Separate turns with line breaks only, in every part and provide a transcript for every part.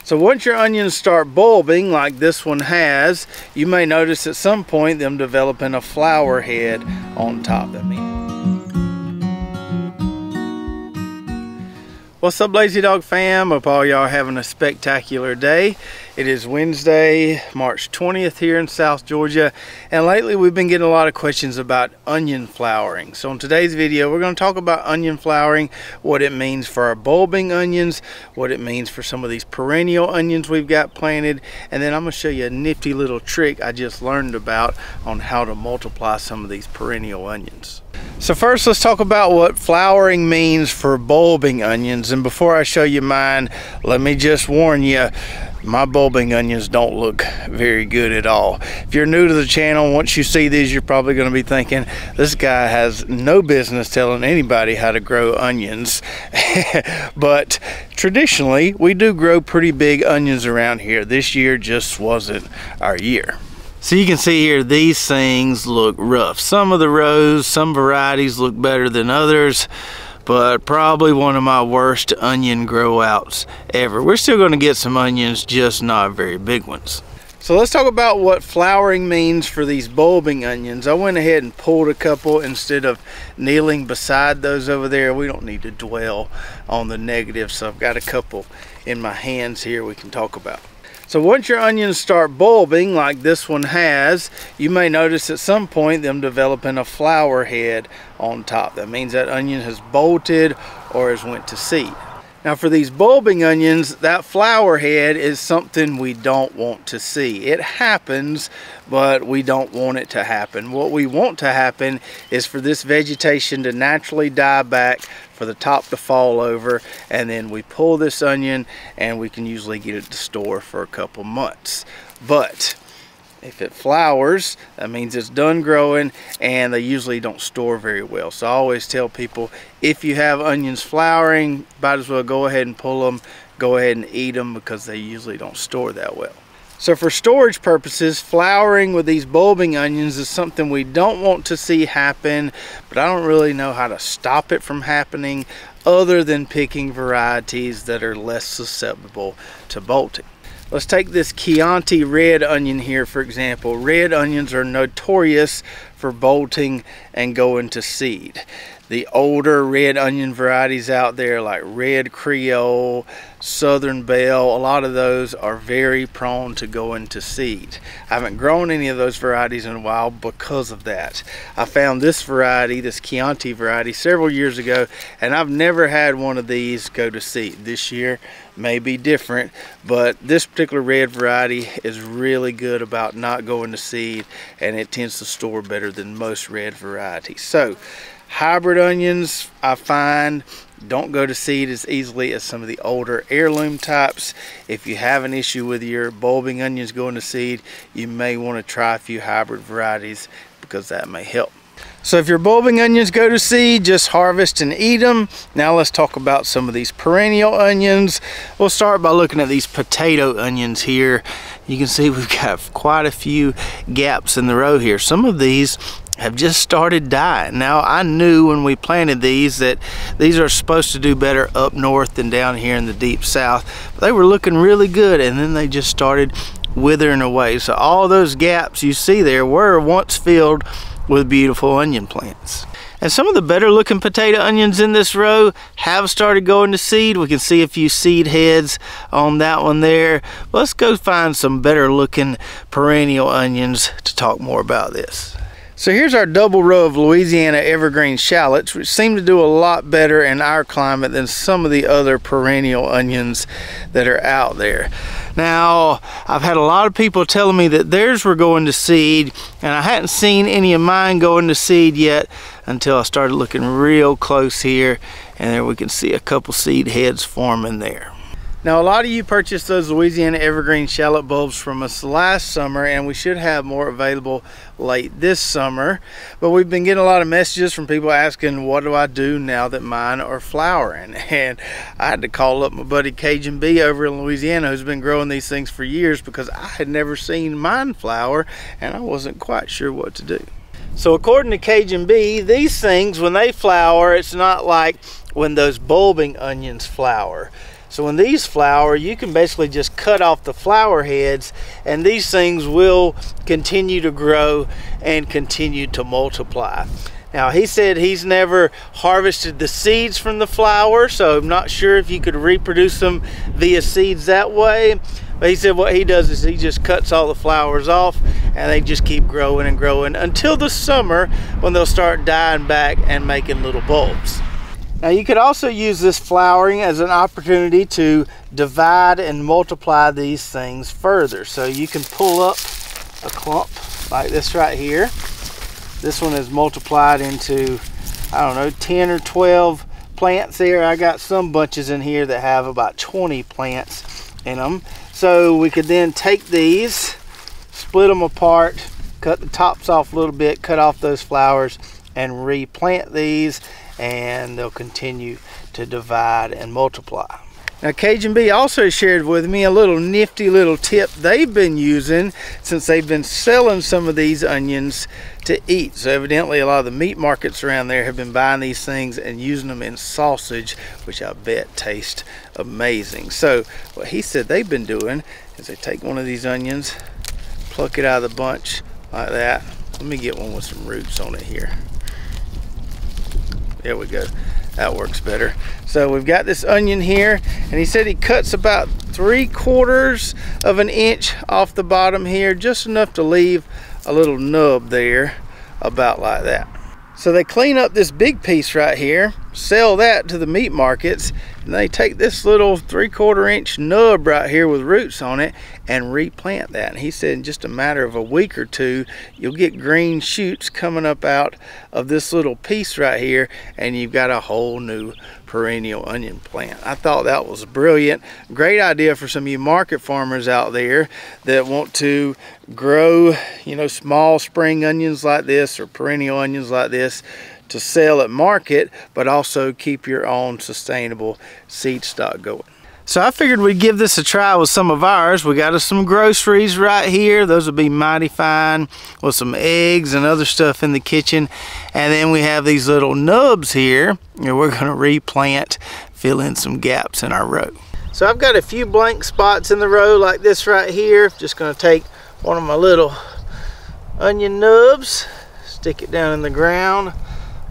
So once your onions start bulbing like this one has, you may notice at some point them developing a flower head on top. That means. What's up, Lazy Dog fam? Hope all y'all having a spectacular day. It is Wednesday, March 20th here in South Georgia, and lately we've been getting a lot of questions about onion flowering. So in today's video, we're going to talk about onion flowering, what it means for our bulbing onions, what it means for some of these perennial onions we've got planted, and then I'm going to show you a nifty little trick I just learned about on how to multiply some of these perennial onions. So first, let's talk about what flowering means for bulbing onions. And before I show you mine, let me just warn you, my bulbing onions don't look very good at all. If you're new to the channel, once you see these, you're probably going to be thinking, this guy has no business telling anybody how to grow onions. But traditionally, we do grow pretty big onions around here. This year just wasn't our year. So you can see here, these things look rough. Some of the rows, some varieties look better than others, but probably one of my worst onion grow outs ever. We're still going to get some onions, just not very big ones. So let's talk about what flowering means for these bulbing onions. I went ahead and pulled a couple instead of kneeling beside those over there. We don't need to dwell on the negative, so I've got a couple in my hands here we can talk about. So once your onions start bulbing like this one has, you may notice at some point them developing a flower head on top. That means that onion has bolted or has went to seed. Now for these bulbing onions, that flower head is something we don't want to see. It happens, but we don't want it to happen. What we want to happen is for this vegetation to naturally die back, for the top to fall over, and then we pull this onion and we can usually get it to store for a couple months. But if it flowers, that means it's done growing, and they usually don't store very well. So I always tell people, if you have onions flowering, might as well go ahead and pull them, go ahead and eat them, because they usually don't store that well. So for storage purposes, flowering with these bulbing onions is something we don't want to see happen, but I don't really know how to stop it from happening other than picking varieties that are less susceptible to bolting. Let's take this Chianti red onion here, for example. Red onions are notorious for bolting and going to seed. The older red onion varieties out there, like Red Creole, Southern Belle, a lot of those are very prone to going to seed. I haven't grown any of those varieties in a while because of that. I found this variety, this Chianti variety, several years ago, and I've never had one of these go to seed. This year may be different, but this particular red variety is really good about not going to seed, and it tends to store better than most red varieties. So hybrid onions, I find, don't go to seed as easily as some of the older heirloom types. If you have an issue with your bulbing onions going to seed, you may want to try a few hybrid varieties, because that may help. So if your bulbing onions go to seed, just harvest and eat them. Now let's talk about some of these perennial onions. We'll start by looking at these potato onions here. You can see we've got quite a few gaps in the row here. Some of these have just started dying. Now I knew when we planted these that these are supposed to do better up north than down here in the deep south, but they were looking really good, and then they just started withering away. So all those gaps you see there were once filled with beautiful onion plants. And some of the better looking potato onions in this row have started going to seed. We can see a few seed heads on that one there. Let's go find some better looking perennial onions to talk more about this. So here's our double row of Louisiana evergreen shallots, which seem to do a lot better in our climate than some of the other perennial onions that are out there. Now, I've had a lot of people telling me that theirs were going to seed, and I hadn't seen any of mine going to seed yet until I started looking real close here, and there we can see a couple seed heads forming there. Now a lot of you purchased those Louisiana evergreen shallot bulbs from us last summer, and we should have more available late this summer, but we've been getting a lot of messages from people asking, what do I do now that mine are flowering? And I had to call up my buddy Cajun B over in Louisiana, who's been growing these things for years, because I had never seen mine flower and I wasn't quite sure what to do. So according to Cajun B, these things, when they flower, it's not like when those bulbing onions flower. So when these flower, you can basically just cut off the flower heads, and these things will continue to grow and continue to multiply. Now, he said he's never harvested the seeds from the flower, so I'm not sure if you could reproduce them via seeds that way. But he said what he does is he just cuts all the flowers off, and they just keep growing and growing until the summer, when they'll start dying back and making little bulbs. Now, you could also use this flowering as an opportunity to divide and multiply these things further. So you can pull up a clump like this right here. This one is multiplied into, I don't know, 10 or 12 plants there. I got some bunches in here that have about 20 plants in them. So we could then take these, split them apart, cut the tops off a little bit, cut off those flowers, and replant these, and they'll continue to divide and multiply. Now, Cajun Bee also shared with me a little nifty little tip they've been using since they've been selling some of these onions to eat. So evidently a lot of the meat markets around there have been buying these things and using them in sausage, which I bet taste amazing. So what he said they've been doing is they take one of these onions, pluck it out of the bunch like that. Let me get one with some roots on it here. There we go. That works better. So we've got this onion here, and he said he cuts about 3/4 of an inch off the bottom here, just enough to leave a little nub there, about like that. So they clean up this big piece right here, sell that to the meat markets, and they take this little 3/4 inch nub right here with roots on it and replant that. And he said in just a matter of a week or two, you'll get green shoots coming up out of this little piece right here, and you've got a whole new perennial onion plant. I thought that was brilliant. Great idea for some of you market farmers out there that want to grow, you know, small spring onions like this or perennial onions like this to sell at market, but also keep your own sustainable seed stock going. So I figured we'd give this a try with some of ours. We got us some groceries right here. Those would be mighty fine with some eggs and other stuff in the kitchen. And then we have these little nubs here, and we're gonna replant, fill in some gaps in our row. So I've got a few blank spots in the row like this right here. Just gonna take one of my little onion nubs, stick it down in the ground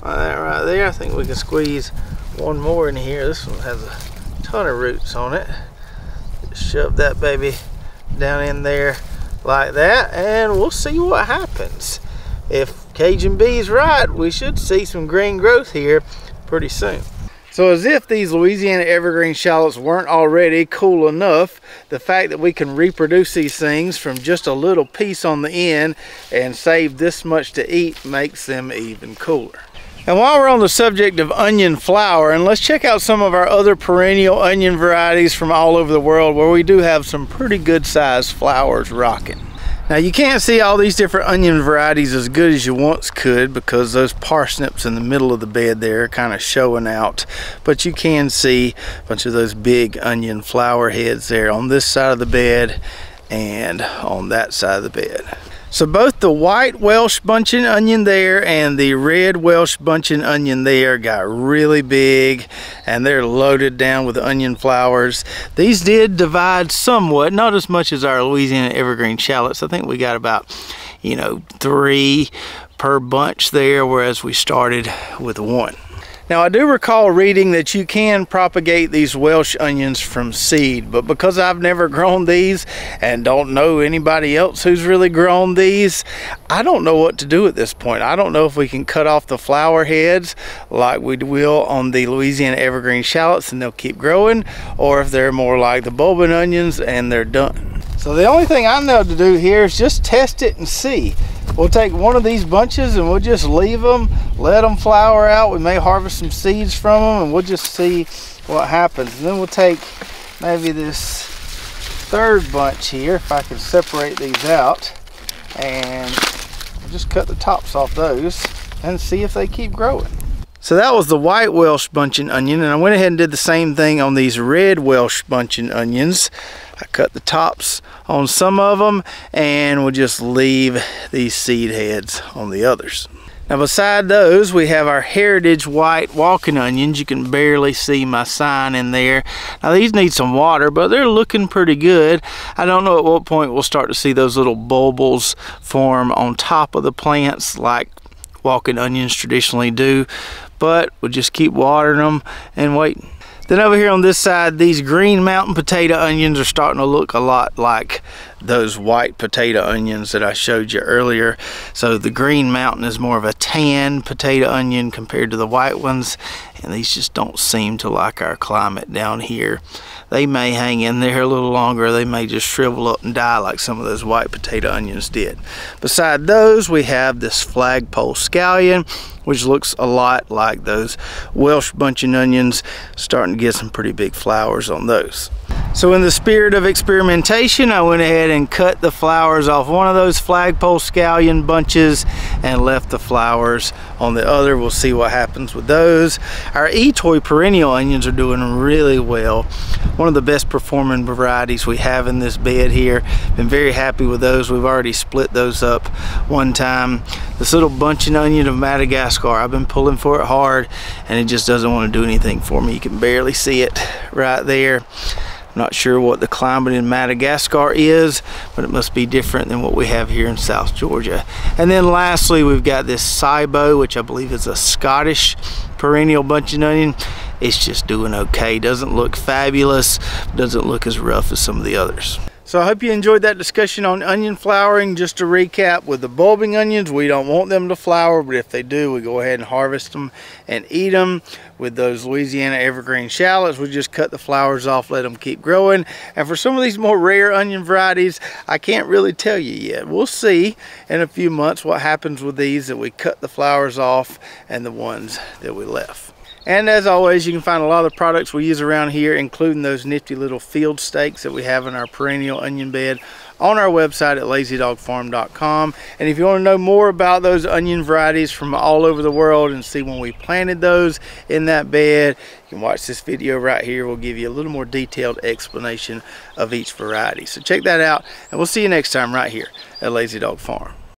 like that right there. I think we can squeeze one more in here. This one has a ton of roots on it. Just shove that baby down in there like that, and we'll see what happens. If Cajun Bee's right, we should see some green growth here pretty soon. So as if these Louisiana evergreen shallots weren't already cool enough, the fact that we can reproduce these things from just a little piece on the end and save this much to eat makes them even cooler. And while we're on the subject of onion flowering, let's check out some of our other perennial onion varieties from all over the world, where we do have some pretty good sized flowers rocking. Now, you can't see all these different onion varieties as good as you once could because those parsnips in the middle of the bed there are kind of showing out, but you can see a bunch of those big onion flower heads there on this side of the bed and on that side of the bed. So both the white Welsh buncheon onion there and the red Welsh buncheon onion there got really big, and they're loaded down with onion flowers. These did divide somewhat, not as much as our Louisiana evergreen shallots. I think we got about, 3 per bunch there, whereas we started with 1. Now, I do recall reading that you can propagate these Welsh onions from seed, but because I've never grown these and don't know anybody else who's really grown these, I don't know what to do at this point. I don't know if we can cut off the flower heads like we will on the Louisiana evergreen shallots and they'll keep growing, or if they're more like the bulbin onions and they're done. So the only thing I know to do here is just test it and see. We'll take one of these bunches and we'll just leave them, let them flower out. We may harvest some seeds from them and we'll just see what happens. And then we'll take maybe this third bunch here, if I can separate these out, and we'll just cut the tops off those and see if they keep growing. So that was the white Welsh buncheon onion, and I went ahead and did the same thing on these red Welsh buncheon onions. I cut the tops on some of them, and we'll just leave these seed heads on the others. Now beside those, we have our heritage white walking onions. You can barely see my sign in there. Now these need some water, but they're looking pretty good. I don't know at what point we'll start to see those little bulbils form on top of the plants like walking onions traditionally do, but we'll just keep watering them and waiting. Then over here on this side, these green mountain potato onions are starting to look a lot like those white potato onions that I showed you earlier. So the green mountain is more of a tan potato onion compared to the white ones, and these just don't seem to like our climate down here. They may hang in there a little longer. They may just shrivel up and die like some of those white potato onions did. Beside those, we have this flagpole scallion, which looks a lot like those Welsh bunching onions. Starting to get some pretty big flowers on those. So in the spirit of experimentation, I went ahead and cut the flowers off one of those flagpole scallion bunches and left the flowers on the other. We'll see what happens with those. Our Etoy perennial onions are doing really well. One of the best performing varieties we have in this bed here. Been very happy with those. We've already split those up one time. This little bunching onion of Madagascar, I've been pulling for it hard and it just doesn't want to do anything for me. You can barely see it right there. I'm not sure what the climate in Madagascar is, but it must be different than what we have here in South Georgia. And then lastly, we've got this Saibo, which I believe is a Scottish perennial bunching onion. It's just doing okay. Doesn't look fabulous, doesn't look as rough as some of the others. So I hope you enjoyed that discussion on onion flowering. Just to recap, with the bulbing onions, we don't want them to flower, but if they do, we go ahead and harvest them and eat them. With those Louisiana evergreen shallots, we just cut the flowers off, let them keep growing. And for some of these more rare onion varieties, I can't really tell you yet. We'll see in a few months what happens with these that we cut the flowers off and the ones that we left. And as always, you can find a lot of the products we use around here, including those nifty little field stakes that we have in our perennial onion bed, on our website at lazydogfarm.com. And if you want to know more about those onion varieties from all over the world and see when we planted those in that bed, you can watch this video right here. We'll give you a little more detailed explanation of each variety. So check that out, and we'll see you next time right here at Lazy Dog Farm.